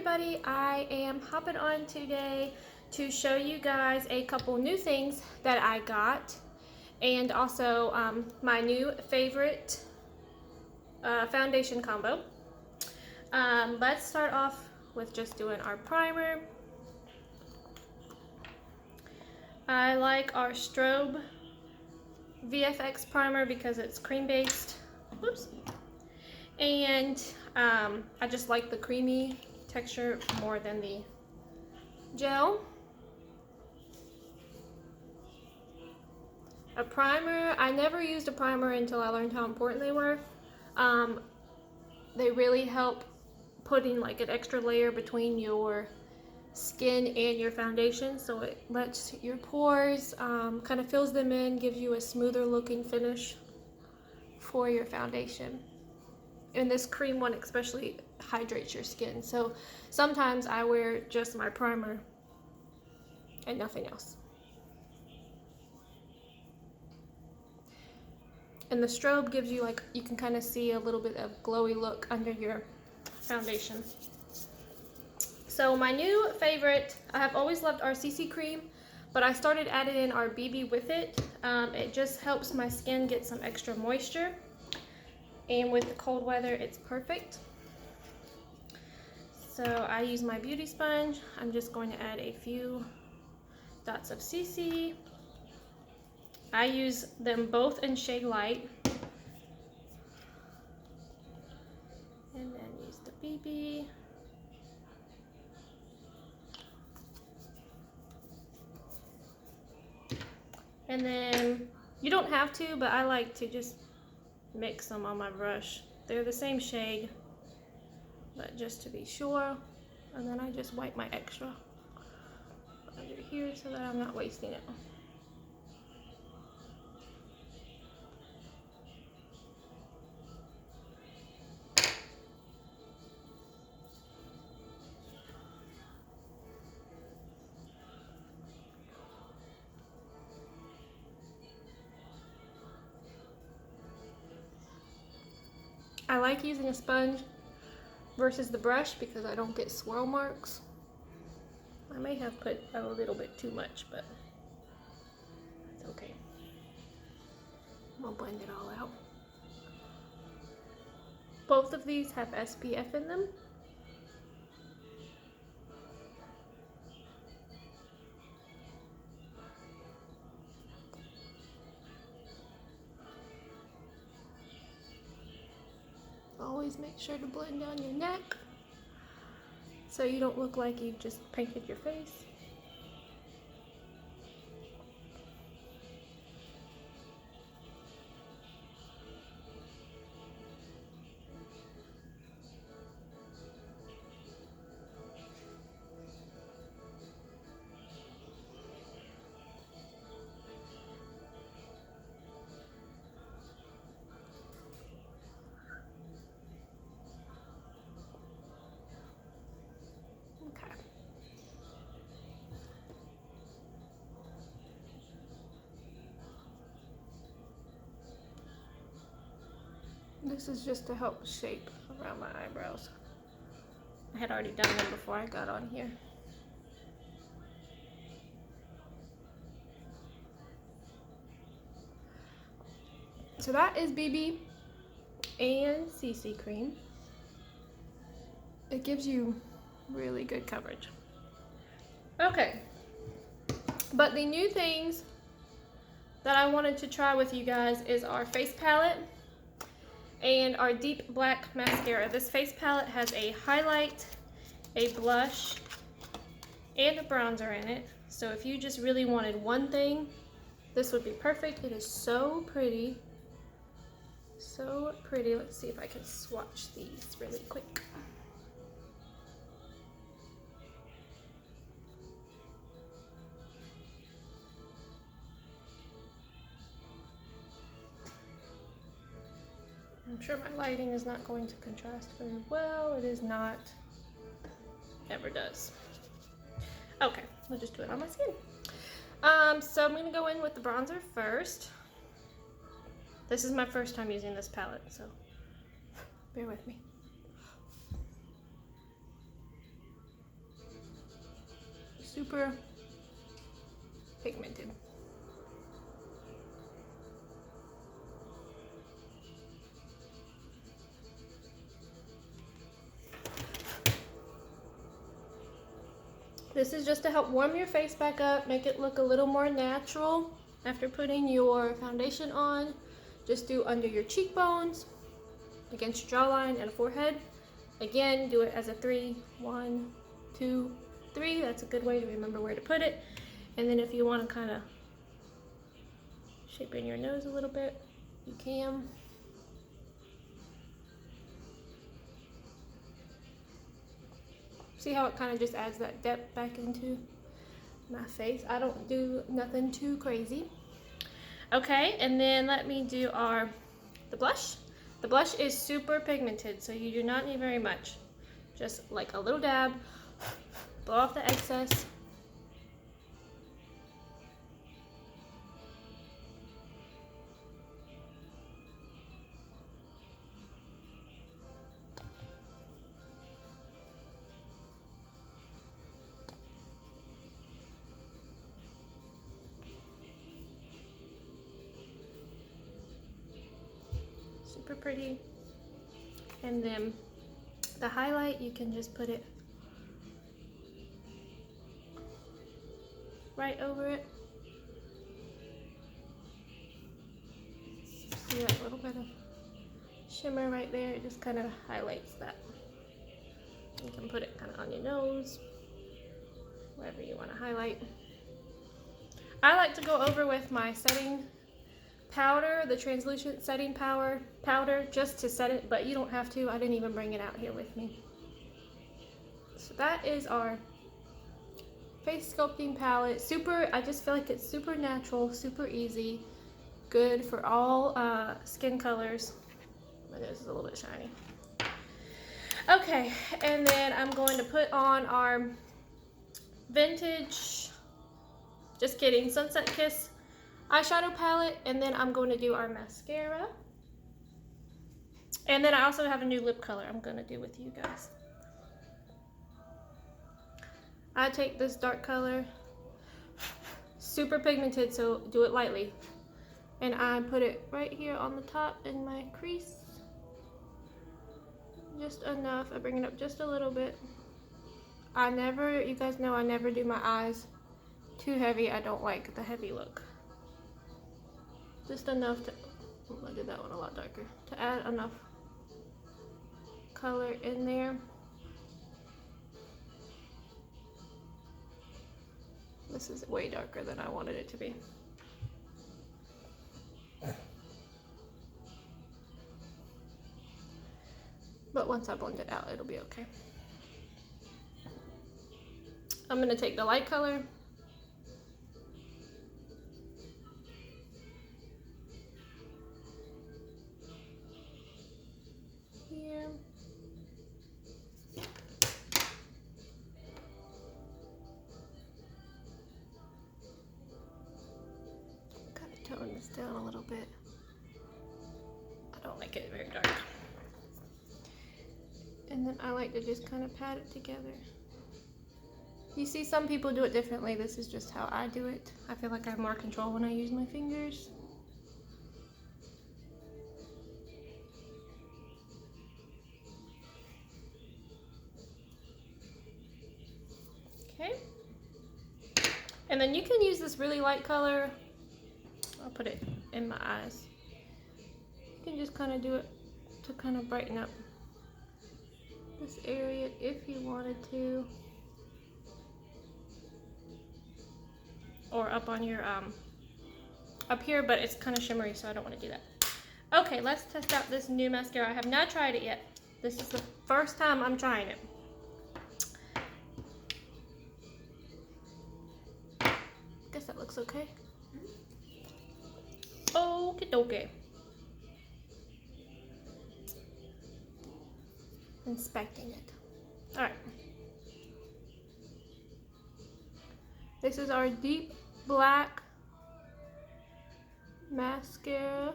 everybody, I am hopping on today to show you guys a couple new things that I got, and also my new favorite foundation combo. Let's start off with just doing our primer. I like our Strobe VFX primer because it's cream based. Whoops. And I just like the creamy texture more than the gel. A primer, I never used a primer until I learned how important they were. They really help putting like an extra layer between your skin and your foundation, so it lets your pores kind of fills them in, gives you a smoother looking finish for your foundation. And this cream one especially hydrates your skin, so sometimes I wear just my primer and nothing else. And the Strobe gives you, like, you can kind of see a little bit of glowy look under your foundation. So my new favorite, I have always loved our CC cream, but I started adding in our BB with it. It just helps my skin get some extra moisture, and with the cold weather it's perfect. So I use my beauty sponge. I'm just going to add a few dots of CC. I use them both in shade light, and then use the BB. And then you don't have to, but I like to just mix them on my brush. They're the same shade, but just to be sure. And then I just wipe my extra under here so that I'm not wasting it. I like using a sponge versus the brush because I don't get swirl marks. I may have put a little bit too much, but it's okay. We'll blend it all out. Both of these have SPF in them. Always make sure to blend down your neck so you don't look like you've just painted your face. This is just to help shape around my eyebrows. I had already done them before I got on here. So that is BB and CC cream. It gives you really good coverage. Okay, but the new things that I wanted to try with you guys is our face palette and our deep black mascara. This face palette has a highlight, a blush, and a bronzer in it. So if you just really wanted one thing, this would be perfect. It is so pretty. So pretty. Let's see if I can swatch these really quick. I'm sure my lighting is not going to contrast very well. It is not. Never does. Okay, we'll just do it on my skin. So I'm gonna go in with the bronzer first. This is my first time using this palette, so bear with me. super pigmented. This is just to help warm your face back up, make it look a little more natural after putting your foundation on. Just do under your cheekbones, against your jawline and forehead. Again, do it as a 3, 1, 2, 3. That's a good way to remember where to put it. And then if you want to kind of shape in your nose a little bit, you can. See how it kind of just adds that depth back into my face. I don't do nothing too crazy. Okay, and then let me do the blush. The blush is super pigmented, so you do not need very much. Just like a little dab, blow off the excess. Super pretty. And then the highlight, you can just put it right over it. See that little bit of shimmer right there? It just kind of highlights that. You can put it kind of on your nose, wherever you want to highlight. I like to go over with my setting powder, the translucent setting powder, just to set it, but you don't have to. I didn't even bring it out here with me. So that is our face sculpting palette. I just feel like it's super natural, super easy, good for all skin colors. My nose is a little bit shiny. Okay, and then I'm going to put on our vintage, just kidding, Sunset Kiss eyeshadow palette, and then I'm going to do our mascara. And then I also have a new lip color I'm going to do with you guys. I take this dark color, super pigmented, so do it lightly. And I put it right here on the top in my crease. Just enough. I bring it up just a little bit. You guys know I never do my eyes too heavy. I don't like the heavy look. Just enough to, I did that one a lot darker, to add enough color in there. This is way darker than I wanted it to be. But once I blend it out, it'll be okay. I'm gonna take the light color. Here. Gotta tone this down a little bit. I don't like it very dark. And then I like to just kind of pat it together. You see, some people do it differently. This is just how I do it. I feel like I have more control when I use my fingers. Okay. And then you can use this really light color. I'll put it in my eyes. You can just kind of do it to kind of brighten up this area if you wanted to. Or up on your, up here, but it's kind of shimmery, so I don't want to do that. Okay, let's test out this new mascara. I have not tried it yet. This is the first time I'm trying it. Guess that looks okay. Okie dokie. Inspecting it. All right. This is our deep black mascara.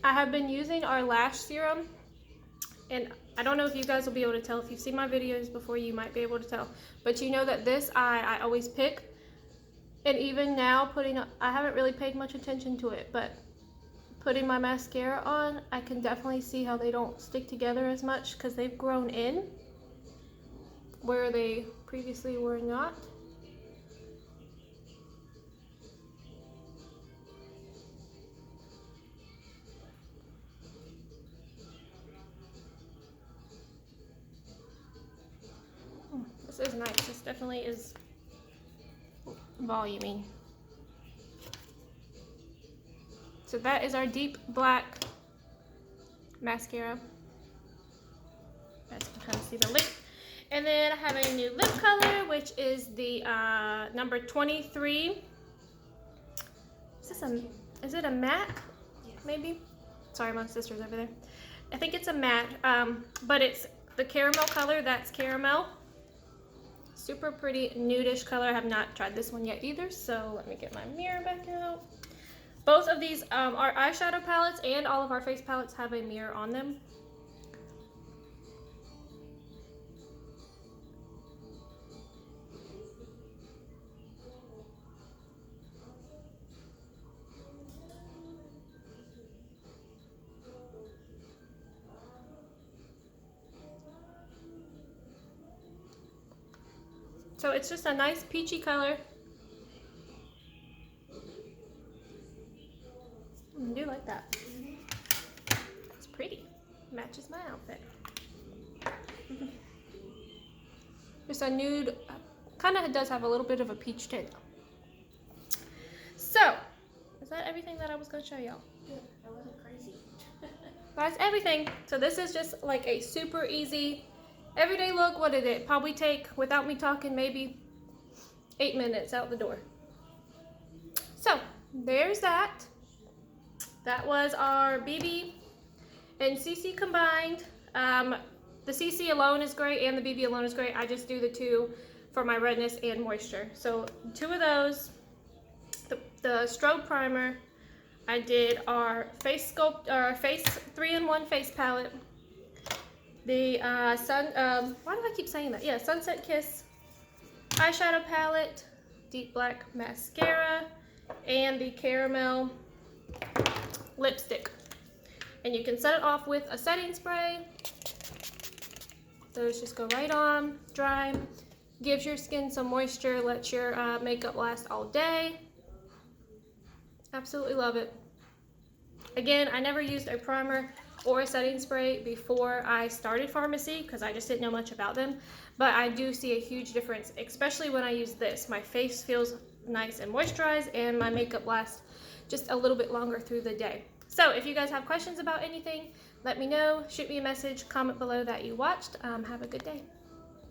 I have been using our lash serum, and I don't know if you guys will be able to tell. If you've seen my videos before, you might be able to tell. But you know that this I always pick. And even now, I haven't really paid much attention to it, but putting my mascara on, I can definitely see how they don't stick together as much because they've grown in where they previously were not. This is nice. This definitely is voluming. So that is our deep black mascara. As you can kind of see the lip. And then I have a new lip color, which is the number 23. Is it a matte? Yes. Maybe? Sorry, my sister's over there. I think it's a matte, but it's the caramel color. That's caramel. Super pretty nudish color. I have not tried this one yet either, so let me get my mirror back out. Both of these, our eyeshadow palettes and all of our face palettes have a mirror on them. So it's just a nice peachy color. I do like that. It's pretty. Matches my outfit. Just a nude, kind of does have a little bit of a peach tint. So, is that everything that I was going to show y'all? Yeah, that wasn't crazy. That's everything. So this is just like a super easy everyday look. What did it probably take, without me talking, maybe 8 minutes out the door. So there's that. That was our BB and CC combined. The CC alone is great and the BB alone is great. I just do the two for my redness and moisture. So 2 of those. The strobe primer. I did our face 3-in-1 face palette. The why do I keep saying that? Yeah, Sunset Kiss eyeshadow palette, deep black mascara, and the caramel lipstick. And you can set it off with a setting spray. Those just go right on, dry, gives your skin some moisture, lets your makeup last all day. Absolutely love it. Again, I never used a primer or a setting spray before I started Farmasi because I just didn't know much about them, but I do see a huge difference, especially when I use this. My face feels nice and moisturized and my makeup lasts just a little bit longer through the day. So if you guys have questions about anything, let me know, shoot me a message, comment below that you watched. Have a good day.